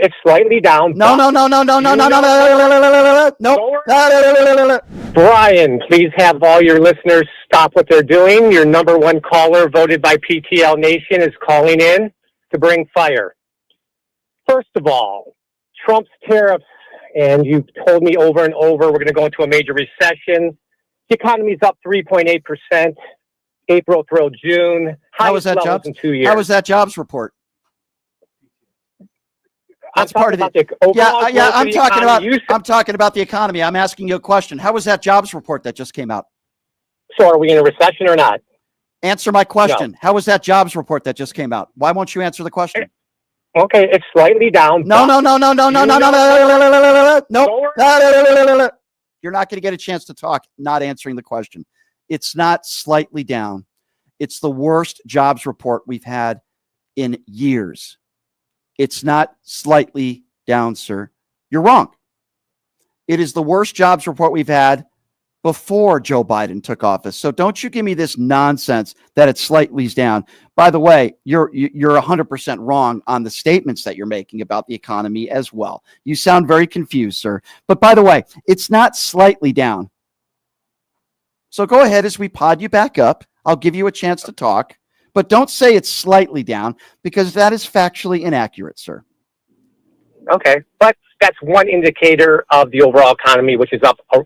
It's slightly down. No. Brian, please have all your listeners stop what they're doing. Your number one caller voted by PTL Nation is calling in to bring fire. First of all, Trump's tariffs, and you've told me over and over we're going to go into a major recession. The economy's up 3.8%, April through June. How was that jobs? In 2 years. How was that jobs report? That's part of it. I'm talking about the economy. I'm asking you a question. How was that jobs report that just came out? So are we in a recession or not? Answer my question. No. How was that jobs report that just came out? Why won't you answer the question? Okay, it's slightly down. No. You're not going to get a chance to talk not answering the question. It's not slightly down. It's the worst jobs report we've had in years. It's not slightly down, sir. You're wrong. It is the worst jobs report we've had before Joe Biden took office. So don't you give me this nonsense that it's slightly down. By the way, you're 100% wrong on the statements that you're making about the economy as well. You sound very confused, sir. But by the way, it's not slightly down. So go ahead as we pod you back up. I'll give you a chance to talk. But don't say it's slightly down because that is factually inaccurate, sir. Okay, but that's one indicator of the overall economy, which is up a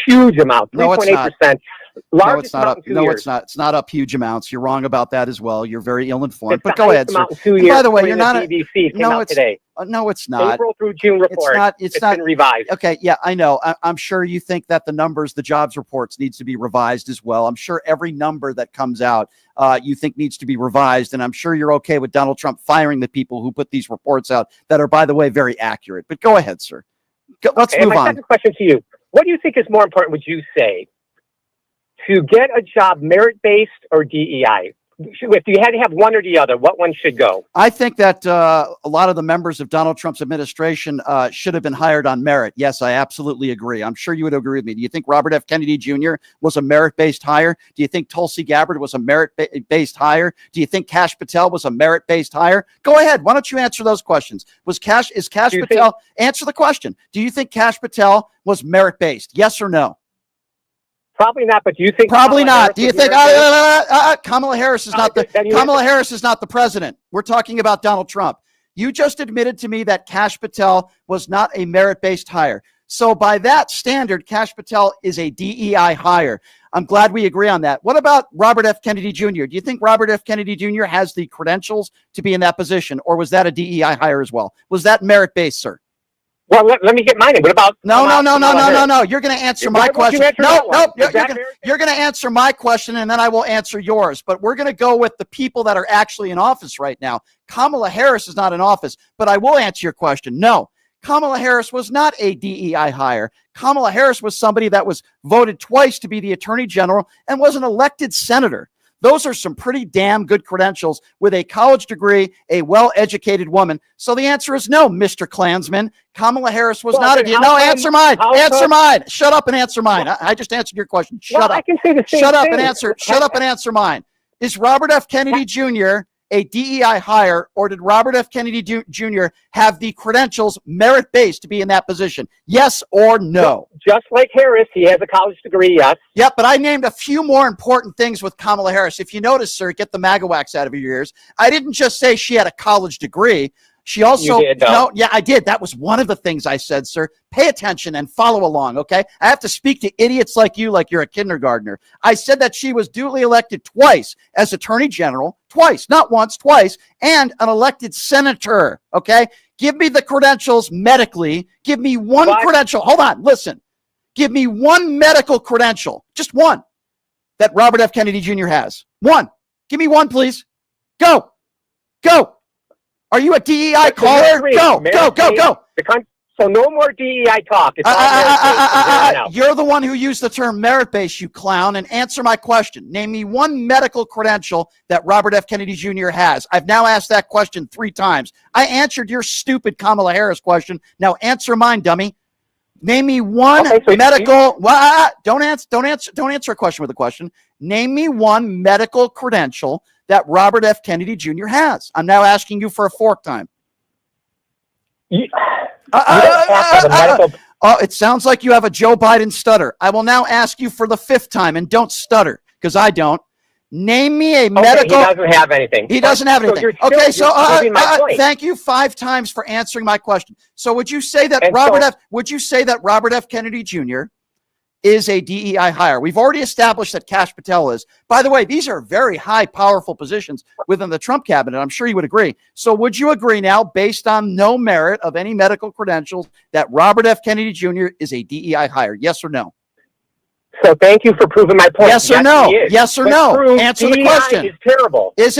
huge amount, 3.8%. No, it's not up. No, it's not. It's not up huge amounts. You're wrong about that as well. You're very ill-informed. But go ahead, sir. By the way, you're not. No, it's not. April through June report. It's not been revised. Okay, yeah, I know. I'm sure you think that the jobs reports needs to be revised as well. I'm sure every number that comes out, you think needs to be revised, and I'm sure you're okay with Donald Trump firing the people who put these reports out that are, by the way, very accurate. But go ahead, sir. Let's move on. My second question to you: what do you think is more important? Would you say to get a job merit-based or DEI? If you had to have one or the other, what one should go? I think that a lot of the members of Donald Trump's administration should have been hired on merit. Yes, I absolutely agree. I'm sure you would agree with me. Do you think Robert F. Kennedy Jr. was a merit-based hire? Do you think Tulsi Gabbard was a merit-based hire? Do you think Kash Patel was a merit-based hire? Go ahead. Why don't you answer those questions? Answer the question. Do you think Kash Patel was merit-based? Yes or no? Probably not, but do you think probably not? Do you think Kamala Harris is not Kamala Harris is not the president? We're talking about Donald Trump. You just admitted to me that Kash Patel was not a merit-based hire. So by that standard, Kash Patel is a DEI hire. I'm glad we agree on that. What about Robert F. Kennedy Jr.? Do you think Robert F. Kennedy Jr. has the credentials to be in that position, or was that a DEI hire as well? Was that merit-based, sir? Well, let me get mine in. What about? No. You're going to answer my question. You're going to answer my question, and then I will answer yours. But we're going to go with the people that are actually in office right now. Kamala Harris is not in office, but I will answer your question. No, Kamala Harris was not a DEI hire. Kamala Harris was somebody that was voted twice to be the attorney general and was an elected senator. Those are some pretty damn good credentials with a college degree, a well-educated woman. So the answer is no, Mr. Klansman. Kamala Harris was not a... No, answer mine. Answer mine. Shut up and answer mine. I just answered your question. Shut up. I can say the same Shut up thing. and answer. Shut up and answer mine. Is Robert F. Kennedy Jr. a DEI hire, or did Robert F. Kennedy Jr. have the credentials merit-based to be in that position? Yes or no? Just like Harris, he has a college degree, yes. Yep, but I named a few more important things with Kamala Harris. If you notice, sir, get the MAGA wax out of your ears. I didn't just say she had a college degree. She also, you did, no, yeah, I did. That was one of the things I said, sir. Pay attention and follow along, okay? I have to speak to idiots like you like you're a kindergartner. I said that she was duly elected twice as attorney general, twice, not once, twice, and an elected senator, okay? Give me the credentials medically. Give me one credential. Hold on, listen. Give me one medical credential, just one, that Robert F. Kennedy Jr. has. One. Give me one, please. Go. Go. Are you a DEI caller? Go. So no more DEI talk. You're the one who used the term merit-based, you clown, and answer my question. Name me one medical credential that Robert F. Kennedy Jr. has. I've now asked that question 3 times. I answered your stupid Kamala Harris question. Now answer mine, dummy. Name me one medical. Don't answer a question with a question. Name me one medical credential that Robert F. Kennedy Jr. has. I'm now asking you for a 4th time. You don't have to have a medical. Oh, it sounds like you have a Joe Biden stutter. I will now ask you for the 5th time, and don't stutter, because I don't. Name me a medical. He doesn't have anything. He doesn't have anything. Okay, so thank you 5 times for answering my question. So would you say that Would you say that Robert F. Kennedy Jr. is a DEI hire? We've already established that Kash Patel is. By the way, these are very high, powerful positions within the Trump cabinet. I'm sure you would agree. So would you agree now, based on no merit of any medical credentials, that Robert F. Kennedy Jr. is a DEI hire? Yes or no? So thank you for proving my point. Yes or no? Yes or no? Answer the question. Is terrible. Is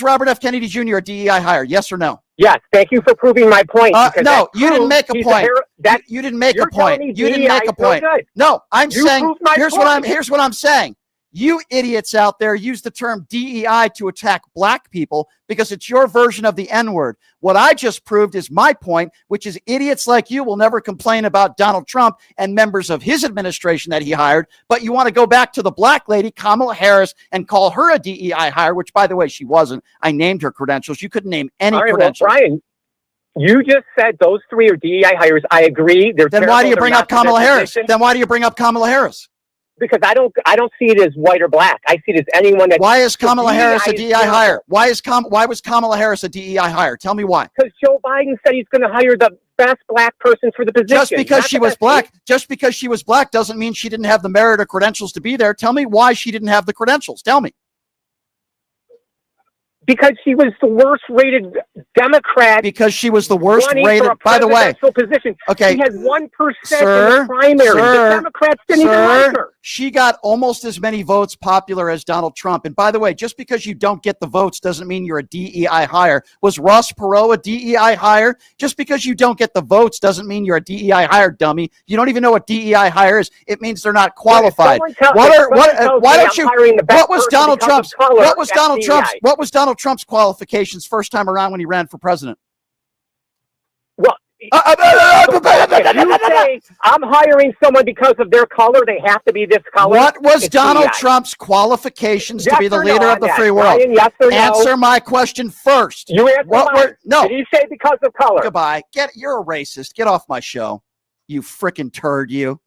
Robert F. Kennedy Jr. a DEI hire? Yes or no? Yes. Thank you for proving my point. No, you didn't make a point. You didn't make a point. You didn't make a point. No, I'm saying, here's what I'm saying. You idiots out there use the term DEI to attack black people because it's your version of the N-word. What I just proved is my point, which is idiots like you will never complain about Donald Trump and members of his administration that he hired, but you want to go back to the black lady, Kamala Harris, and call her a DEI hire, which, by the way, she wasn't. I named her credentials. You couldn't name any credentials. Well, Brian, you just said those 3 are DEI hires. I agree. Then why do you bring up Kamala Harris? Then why do you bring up Kamala Harris? Because I don't see it as white or black. I see it as anyone that. Why is Kamala Harris a DEI hire? Why was Kamala Harris a DEI hire? Tell me why. Because Joe Biden said he's going to hire the best black person for the position. Just because she was black doesn't mean she didn't have the merit or credentials to be there. Tell me why she didn't have the credentials. Tell me. Because she was the worst rated Democrat. Because she was the worst rated. By the way, position. Okay, she had 1% in the primary. The Democrats didn't even like her. She got almost as many votes popular as Donald Trump. And by the way, just because you don't get the votes doesn't mean you're a DEI hire. Was Ross Perot a DEI hire? Just because you don't get the votes doesn't mean you're a DEI hire, dummy. You don't even know what DEI hire is. It means they're not qualified. What was Donald Trump's qualifications first time around when he ran for president? Well, you say I'm hiring someone because of their color. They have to be this color. What was Donald Trump's qualifications to be the leader of the free world? Brian, yes or no? Answer my question first. You answer no. Did he say because of color? Goodbye. You're a racist. Get off my show. You freaking turd, you.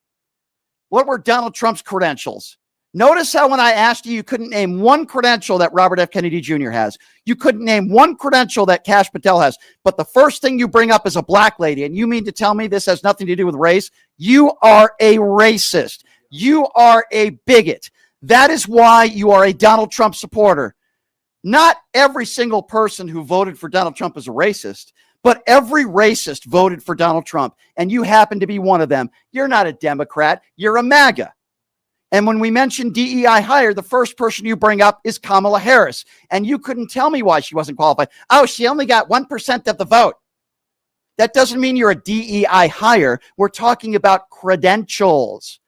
What were Donald Trump's credentials? Notice how when I asked you, you couldn't name one credential that Robert F. Kennedy Jr. has. You couldn't name one credential that Kash Patel has. But the first thing you bring up is a black lady. And you mean to tell me this has nothing to do with race? You are a racist. You are a bigot. That is why you are a Donald Trump supporter. Not every single person who voted for Donald Trump is a racist, but every racist voted for Donald Trump. And you happen to be one of them. You're not a Democrat. You're a MAGA. And when we mention DEI hire, the first person you bring up is Kamala Harris. And you couldn't tell me why she wasn't qualified. Oh, she only got 1% of the vote. That doesn't mean you're a DEI hire. We're talking about credentials.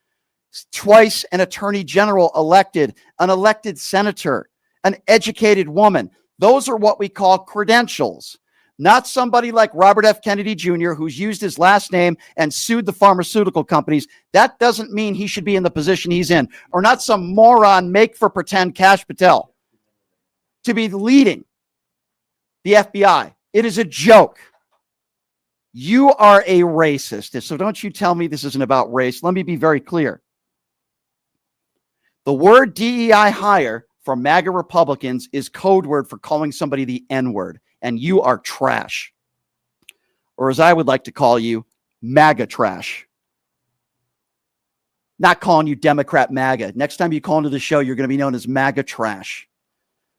Twice an attorney general elected, an elected senator, an educated woman. Those are what we call credentials. Not somebody like Robert F. Kennedy Jr., who's used his last name and sued the pharmaceutical companies. That doesn't mean he should be in the position he's in. Or not some moron make for pretend Kash Patel to be leading the FBI. It is a joke. You are a racist. So don't you tell me this isn't about race. Let me be very clear. The word DEI hire for MAGA Republicans is code word for calling somebody the N-word. And you are trash. Or as I would like to call you, MAGA trash. Not calling you Democrat MAGA. Next time you call into the show, you're going to be known as MAGA trash.